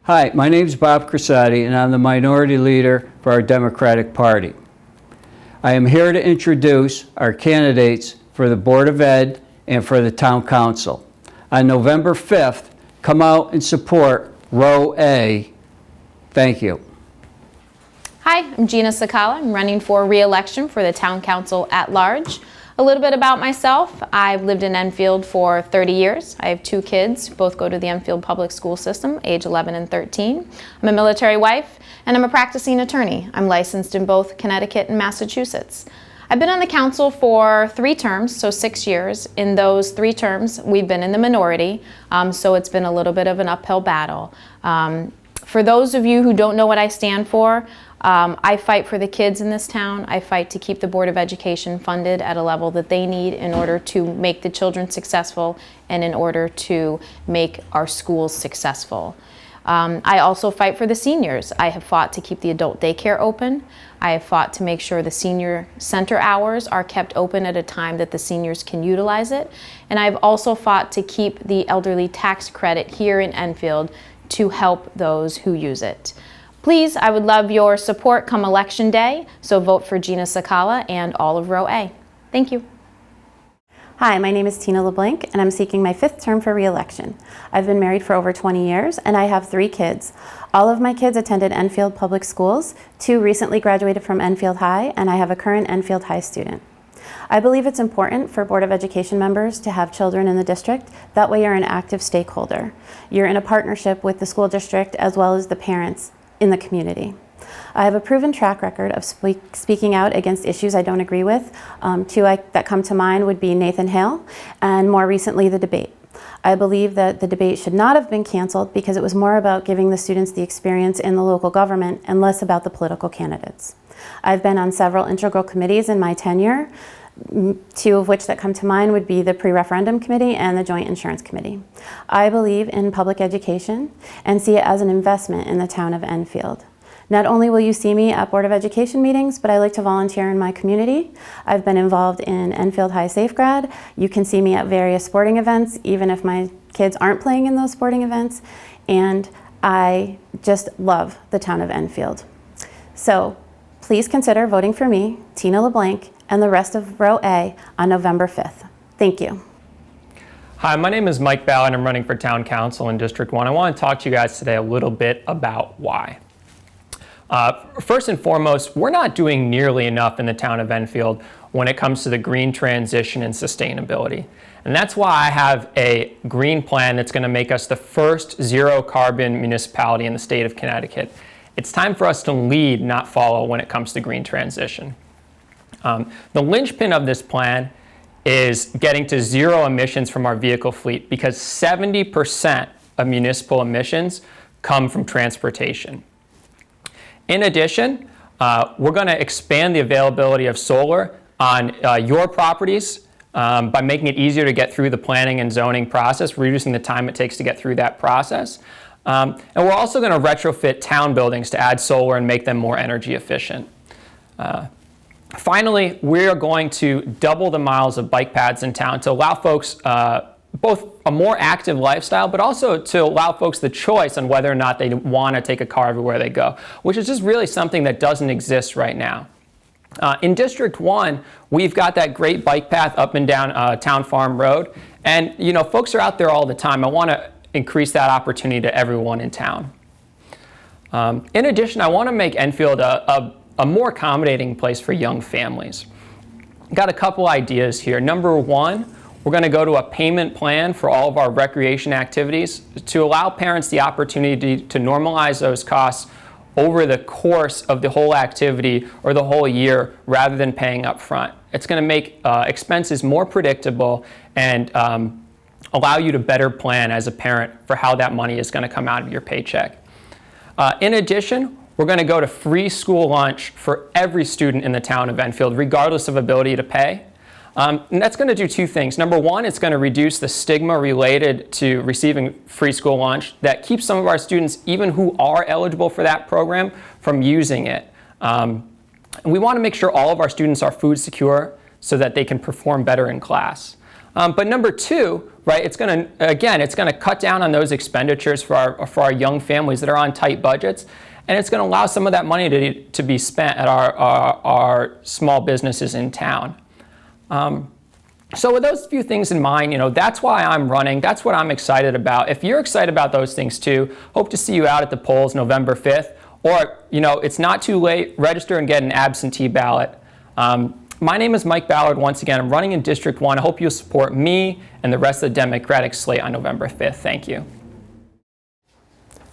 Hi, my name is Bob Cressotti, and I'm the minority leader for our Democratic Party. I am here to introduce our candidates for the Board of Ed and for the Town Council. On November 5th, come out and support Row A. Thank you. Hi, I'm Gina Cekala. I'm running for re-election for the Town Council at large. A little bit about myself. I've lived in Enfield for 30 years. I have 2 kids, both go to the Enfield public school system, age 11 and 13. I'm a military wife, and I'm a practicing attorney. I'm licensed in both Connecticut and Massachusetts. I've been on the council for 3 terms, so 6 years. In those 3 terms, we've been in the minority, so it's been a little bit of an uphill battle. For those of you who don't know what I stand for, I fight for the kids in this town. I fight to keep the Board of Education funded at a level that they need in order to make the children successful and in order to make our schools successful. I also fight for the seniors. I have fought to keep the adult daycare open. I have fought to make sure the senior center hours are kept open at a time that the seniors can utilize it. And I've also fought to keep the elderly tax credit here in Enfield to help those who use it. Please, I would love your support come election day, so vote for Gina Cekala and all of Row A. Thank you. Hi, my name is Tina LeBlanc, and I'm seeking my 5th term for re-election. I've been married for over 20 years, and I have 3 kids. All of my kids attended Enfield Public Schools, 2 recently graduated from Enfield High, and I have a current Enfield High student. I believe it's important for Board of Education members to have children in the district. That way you're an active stakeholder. You're in a partnership with the school district as well as the parents in the community. I have a proven track record of speaking out against issues I don't agree with. 2 that come to mind would be Nathan Hale and more recently the debate. I believe that the debate should not have been canceled because it was more about giving the students the experience in the local government and less about the political candidates. I've been on several integral committees in my tenure, 2 of which that come to mind would be the pre-referendum committee and the joint insurance committee. I believe in public education and see it as an investment in the town of Enfield. Not only will you see me at Board of Education meetings, but I like to volunteer in my community. I've been involved in Enfield High Safegrad. You can see me at various sporting events, even if my kids aren't playing in those sporting events. And I just love the town of Enfield. So please consider voting for me, Tina LeBlanc, and the rest of Row A on November 5th. Thank you. Hi, my name is Mike Ballard. I'm running for Town Council in District 1. I want to talk to you guys today a little bit about why. First and foremost, we're not doing nearly enough in the town of Enfield when it comes to the green transition and sustainability. And that's why I have a green plan that's going to make us the first zero carbon municipality in the state of Connecticut. It's time for us to lead, not follow, when it comes to green transition. The linchpin of this plan is getting to 0 emissions from our vehicle fleet because 70% of municipal emissions come from transportation. In addition, we're going to expand the availability of solar on your properties by making it easier to get through the planning and zoning process, reducing the time it takes to get through that process. And we're also going to retrofit town buildings to add solar and make them more energy efficient. Finally, we are going to double the miles of bike paths in town to allow folks both a more active lifestyle, but also to allow folks the choice on whether or not they want to take a car everywhere they go, which is just really something that doesn't exist right now. In District 1, we've got that great bike path up and down Town Farm Road, and folks are out there all the time. I want to increase that opportunity to everyone in town. In addition, I want to make Enfield a more accommodating place for young families. Got a couple ideas here. Number 1, we're going to go to a payment plan for all of our recreation activities to allow parents the opportunity to normalize those costs over the course of the whole activity or the whole year rather than paying up front. It's going to make expenses more predictable and allow you to better plan as a parent for how that money is going to come out of your paycheck. In addition, we're going to go to free school lunch for every student in the town of Enfield, regardless of ability to pay. And that's going to do 2 things. Number 1, it's going to reduce the stigma related to receiving free school lunch that keeps some of our students, even who are eligible for that program, from using it. We want to make sure all of our students are food secure so that they can perform better in class. But number two, right, it's going to cut down on those expenditures for our young families that are on tight budgets, and it's going to allow some of that money to be spent at our small businesses in town. So with those few things in mind, that's why I'm running. That's what I'm excited about. If you're excited about those things too, hope to see you out at the polls November 5th. Or, it's not too late. Register and get an absentee ballot. My name is Mike Ballard. Once again, I'm running in District 1. I hope you'll support me and the rest of the Democratic slate on November 5th. Thank you.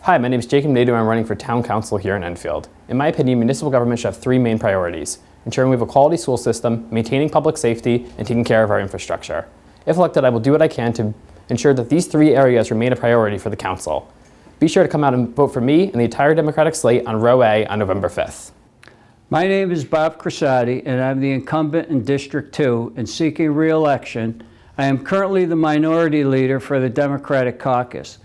Hi, my name is Jacob Nadeau and I'm running for Town Council here in Enfield. In my opinion, municipal government should have three main priorities: ensuring we have a quality school system, maintaining public safety, and taking care of our infrastructure. If elected, I will do what I can to ensure that these three areas remain a priority for the council. Be sure to come out and vote for me and the entire Democratic slate on Row A on November 5th. My name is Bob Cressotti, and I'm the incumbent in District 2 and seeking re-election. I am currently the minority leader for the Democratic caucus.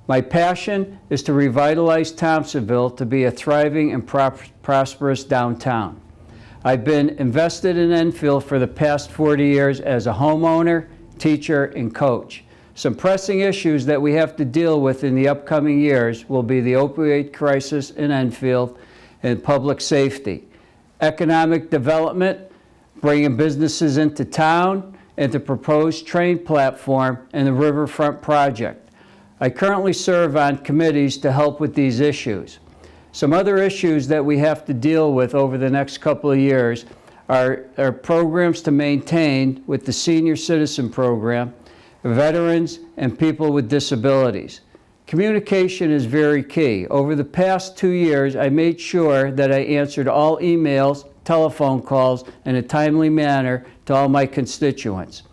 My passion is to revitalize Thompsonville to be a thriving and prosperous downtown. I've been invested in Enfield for the past 40 years as a homeowner, teacher, and coach. Some pressing issues that we have to deal with in the upcoming years will be the opioid crisis in Enfield and public safety, economic development, bringing businesses into town, and the proposed train platform and the riverfront project. I currently serve on committees to help with these issues. Some other issues that we have to deal with over the next couple of years are programs to maintain with the senior citizen program, veterans, and people with disabilities. Communication is very key. Over the past 2 years, I made sure that I answered all emails, telephone calls in a timely manner to all my constituents.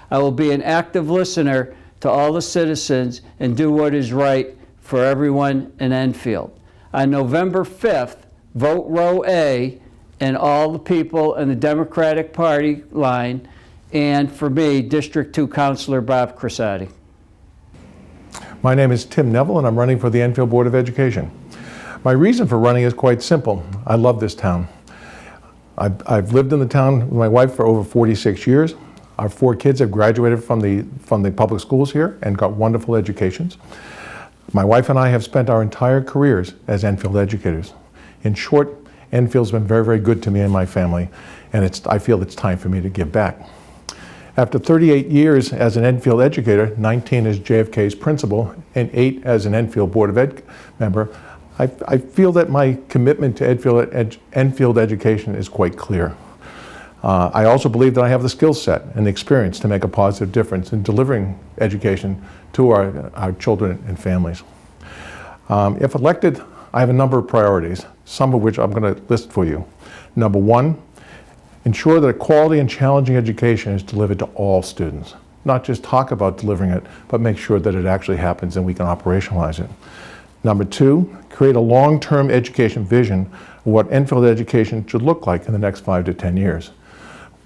I will be an active listener to all the citizens and do what is right for everyone in Enfield. On November 5th, vote Row A and all the people in the Democratic Party line, and for me, District 2 Councilor Bob Cressotti. My name is Tim Neville and I'm running for the Enfield Board of Education. My reason for running is quite simple. I love this town. I've lived in the town with my wife for over 46 years. Our 4 kids have graduated from the public schools here and got wonderful educations. My wife and I have spent our entire careers as Enfield educators. In short, Enfield's been very, very good to me and my family, and I feel it's time for me to give back. After 38 years as an Enfield educator, 19 as JFK's principal, and 8 as an Enfield Board of Ed member, I feel that my commitment to Enfield education is quite clear. I also believe that I have the skill set and the experience to make a positive difference in delivering education to our children and families. If elected, I have a number of priorities, some of which I'm going to list for you. Number 1, ensure that a quality and challenging education is delivered to all students. Not just talk about delivering it, but make sure that it actually happens and we can operationalize it. Number 2, create a long-term education vision of what Enfield education should look like in the next 5 to 10 years.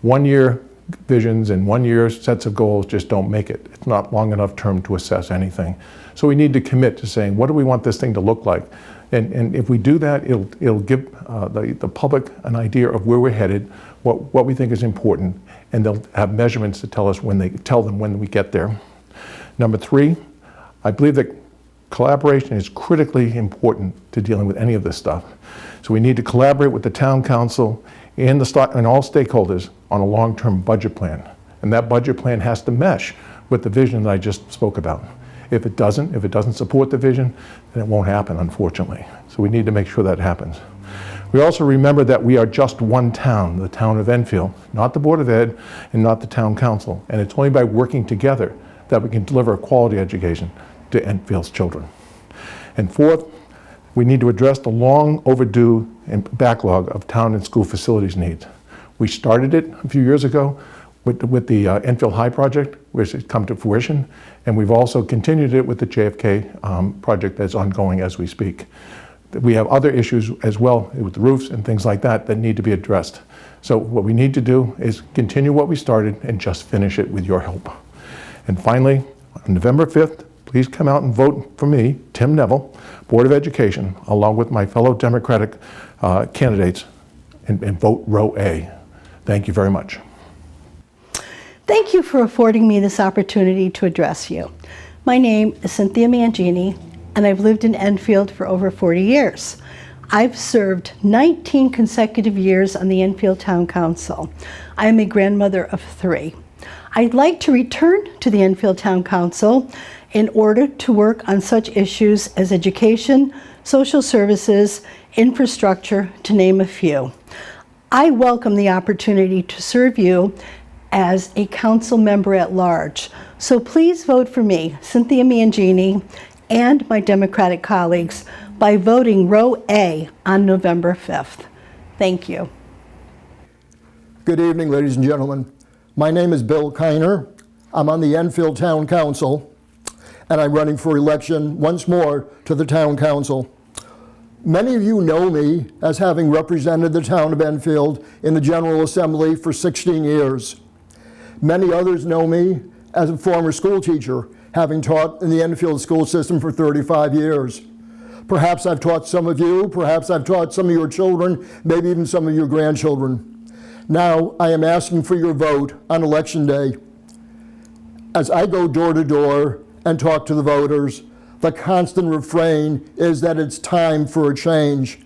1-year visions and 1-year sets of goals just don't make it. It's not long enough term to assess anything. So we need to commit to saying, what do we want this thing to look like? And if we do that, it'll give the public an idea of where we're headed, what we think is important, and they'll have measurements to tell them when we get there. Number 3, I believe that collaboration is critically important to dealing with any of this stuff. So we need to collaborate with the town council and all stakeholders on a long-term budget plan. And that budget plan has to mesh with the vision that I just spoke about. If it doesn't support the vision, then it won't happen, unfortunately. So we need to make sure that happens. We also remember that we are just one town, the town of Enfield, not the Board of Ed and not the town council. And it's only by working together that we can deliver a quality education to Enfield's children. And 4th, we need to address the long overdue backlog of town and school facilities needs. We started it a few years ago with the Enfield High project, which has come to fruition, and we've also continued it with the JFK project that's ongoing as we speak. We have other issues as well with the roofs and things like that need to be addressed. So what we need to do is continue what we started and just finish it with your help. And finally, on November 5th, please come out and vote for me, Tim Neville, Board of Education, along with my fellow Democratic candidates, and vote Row A. Thank you very much. Thank you for affording me this opportunity to address you. My name is Cynthia Mangini, and I've lived in Enfield for over 40 years. I've served 19 consecutive years on the Enfield Town Council. I am a grandmother of 3. I'd like to return to the Enfield Town Council in order to work on such issues as education, social services, infrastructure, to name a few. I welcome the opportunity to serve you as a council member at large. So please vote for me, Cynthia Mangini, and my Democratic colleagues by voting row A on November 5th. Thank you. Good evening, ladies and gentlemen. My name is Bill Kiner. I'm on the Enfield Town Council, and I'm running for election once more to the Town Council. Many of you know me as having represented the town of Enfield in the General Assembly for 16 years. Many others know me as a former school teacher, having taught in the Enfield school system for 35 years. Perhaps I've taught some of you, perhaps I've taught some of your children, maybe even some of your grandchildren. Now I am asking for your vote on Election Day. As I go door to door and talk to the voters, the constant refrain is that it's time for a change.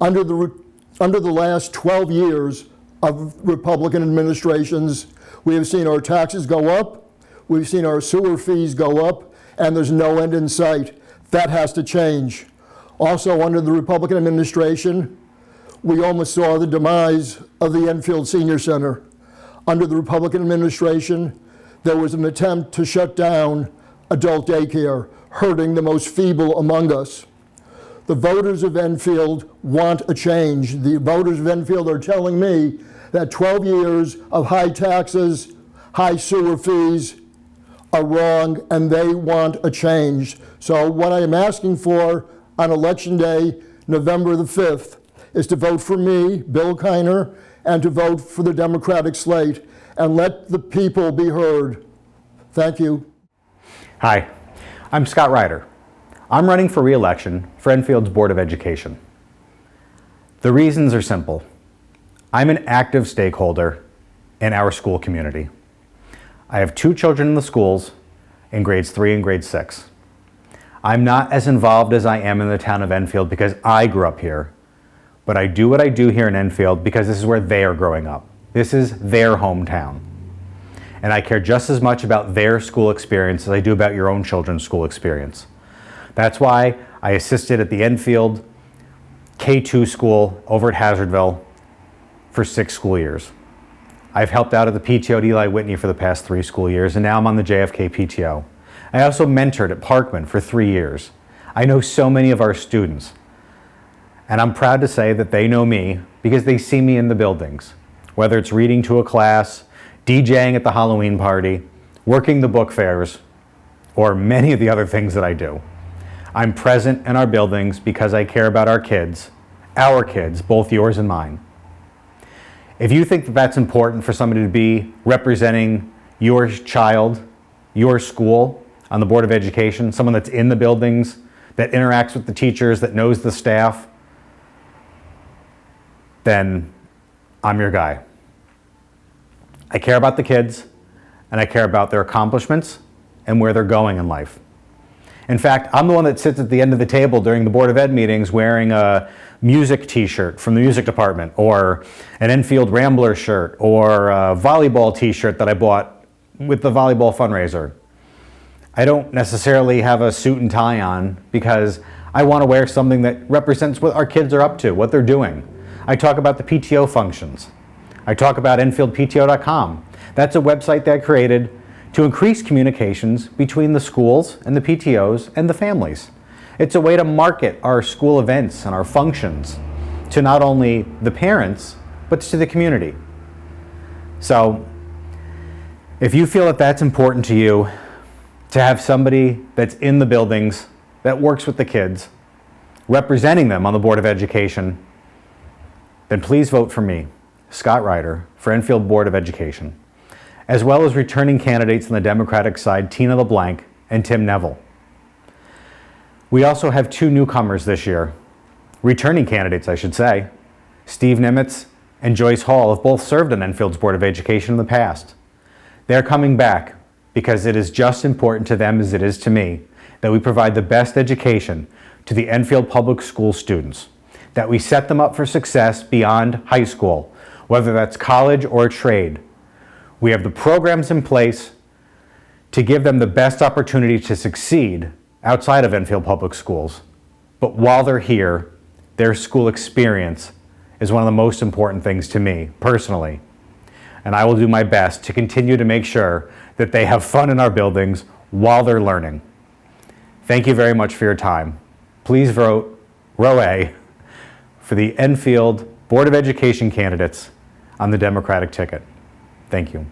Under the last 12 years of Republican administrations, we have seen our taxes go up, we've seen our sewer fees go up, and there's no end in sight. That has to change. Also, under the Republican administration, we almost saw the demise of the Enfield Senior Center. Under the Republican administration, there was an attempt to shut down adult daycare, hurting the most feeble among us. The voters of Enfield want a change. The voters of Enfield are telling me that 12 years of high taxes, high sewer fees are wrong, and they want a change. So what I am asking for on Election Day, November the 5th, is to vote for me, Bill Kiner, and to vote for the Democratic slate, and let the people be heard. Thank you. Hi, I'm Scott Ryder. I'm running for re-election for Enfield's Board of Education. The reasons are simple. I'm an active stakeholder in our school community. I have 2 children in the schools in grades 3 and grade 6. I'm not as involved as I am in the town of Enfield because I grew up here, but I do what I do here in Enfield because this is where they are growing up. This is their hometown. And I care just as much about their school experience as I do about your own children's school experience. That's why I assisted at the Enfield K-2 school over at Hazardville for 6 school years. I've helped out at the PTO at Eli Whitney for the past 3 school years, and now I'm on the JFK PTO. I also mentored at Parkman for 3 years. I know so many of our students, and I'm proud to say that they know me because they see me in the buildings, whether it's reading to a class, DJing at the Halloween party, working the book fairs, or many of the other things that I do. I'm present in our buildings because I care about our kids, both yours and mine. If you think that that's important for somebody to be representing your child, your school on the Board of Education, someone that's in the buildings, that interacts with the teachers, that knows the staff, then I'm your guy. I care about the kids, and I care about their accomplishments and where they're going in life. In fact, I'm the one that sits at the end of the table during the Board of Ed meetings wearing a music t-shirt from the music department, or an Enfield Rambler shirt, or a volleyball t-shirt that I bought with the volleyball fundraiser. I don't necessarily have a suit and tie on because I want to wear something that represents what our kids are up to, what they're doing. I talk about the PTO functions. I talk about EnfieldPTO.com. That's a website that I created to increase communications between the schools and the PTOs and the families. It's a way to market our school events and our functions to not only the parents, but to the community. So if you feel that that's important to you, to have somebody that's in the buildings, that works with the kids, representing them on the Board of Education, then please vote for me, Scott Ryder, for Enfield Board of Education, as well as returning candidates on the Democratic side, Tina LeBlanc and Tim Neville. We also have 2 newcomers this year, returning candidates, I should say. Steve Niemitz and Joyce Hall have both served on Enfield's Board of Education in the past. They're coming back because it is just important to them as it is to me that we provide the best education to the Enfield Public School students, that we set them up for success beyond high school, whether that's college or trade. We have the programs in place to give them the best opportunity to succeed outside of Enfield Public Schools. But while they're here, their school experience is one of the most important things to me personally. And I will do my best to continue to make sure that they have fun in our buildings while they're learning. Thank you very much for your time. Please vote row A for the Enfield Board of Education candidates on the Democratic ticket. Thank you.